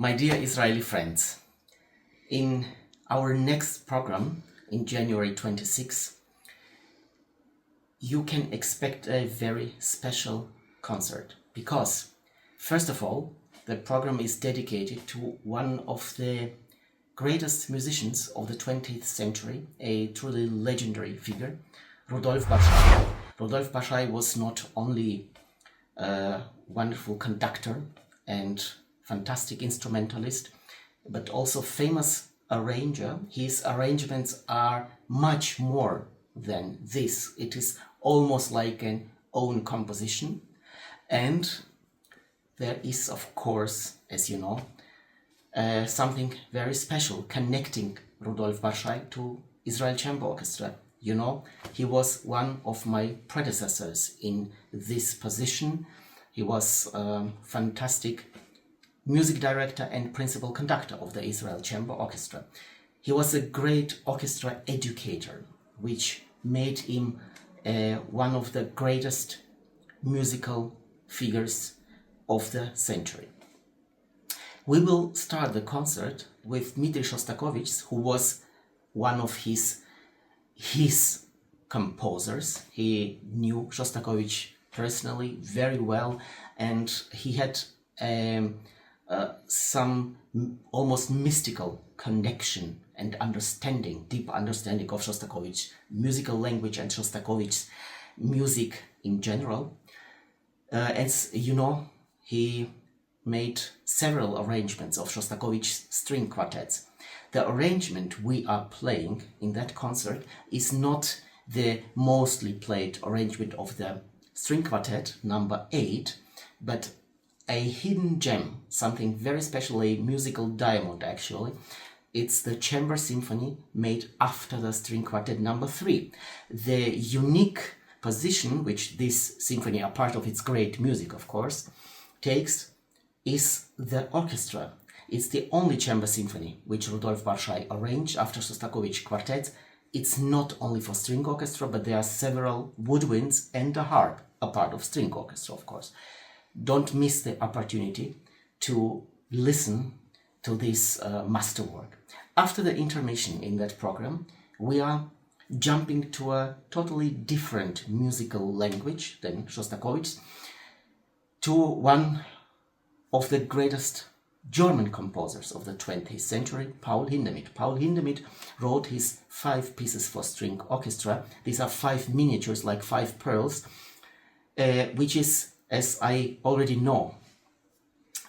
My dear Israeli friends, in our next program in January 26, you can expect a very special concert because, first of all, the program is dedicated to one of the greatest musicians of the 20th century, a truly legendary figure, Rudolf Barshai. Rudolf Barshai was not only a wonderful conductor and fantastic instrumentalist, but also famous arranger. His arrangements are much more than this. It is almost like an own composition. And there is, of course, as you know, something very special connecting Rudolf Barshai to Israel Chamber Orchestra. You know, he was one of my predecessors in this position. He was a fantastic music director and principal conductor of the Israel Chamber Orchestra. He was a great orchestra educator, which made him one of the greatest musical figures of the century. We will start the concert with Dmitri Shostakovich, who was one of his composers. He knew Shostakovich personally very well, and he had some almost mystical connection and understanding, deep understanding of Shostakovich's musical language and Shostakovich's music in general. As you know, he made several arrangements of Shostakovich's string quartets. The arrangement we are playing in that concert is not the mostly played arrangement of the string quartet number 8, but a hidden gem, something very special, a musical diamond actually. It's the chamber symphony made after the string quartet number 3. The unique position which this symphony, a part of its great music of course, takes is the orchestra. It's the only chamber symphony which Rudolf Barshai arranged after Shostakovich quartets. It's not only for string orchestra, but there are several woodwinds and a harp, a part of string orchestra of course. Don't miss the opportunity to listen to this masterwork. After the intermission in that program, we are jumping to a totally different musical language than Shostakovich's, to one of the greatest German composers of the 20th century, Paul Hindemith. Paul Hindemith wrote his 5 pieces for string orchestra. These are 5 miniatures, like 5 pearls, which is, as I already know,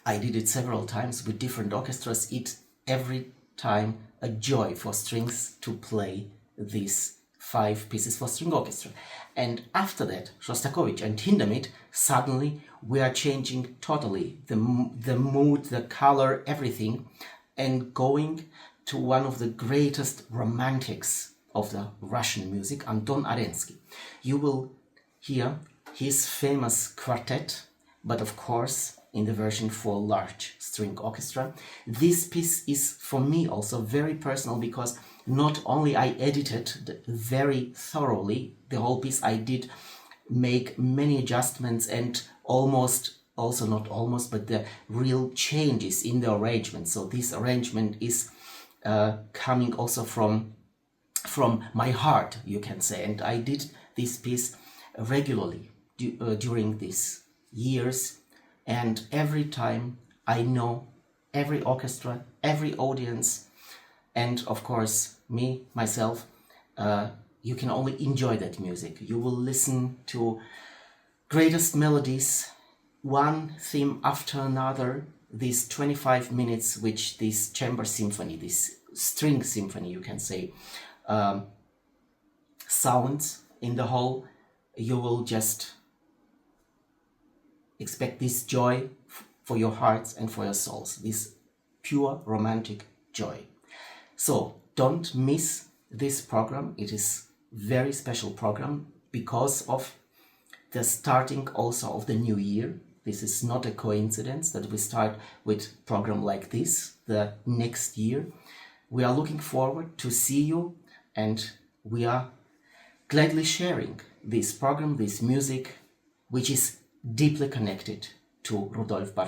I did it several times with different orchestras. It's every time a joy for strings to play these 5 pieces for string orchestra. And after that, Shostakovich and Hindemith, suddenly we are changing totally the mood, the color, everything, and going to one of the greatest romantics of the Russian music, Anton Arensky. You will hear his famous quartet, but of course in the version for large string orchestra. This piece is for me also very personal because not only I edited very thoroughly the whole piece, I did make many adjustments and but the real changes in the arrangement. So this arrangement is coming also from my heart, you can say, and I did this piece regularly during these years, and every time I know every orchestra, every audience, and of course me, myself, you can only enjoy that music. You will listen to greatest melodies, one theme after another, these 25 minutes which this chamber symphony, this string symphony you can say, sounds in the whole. You will just expect this joy for your hearts and for your souls, this pure romantic joy. So don't miss this program. It is very special program because of the starting also of the new year. This is not a coincidence that we start with program like this the next year. We are looking forward to see you, and we are gladly sharing this program, this music, which is deeply connected to Rudolf Barshai.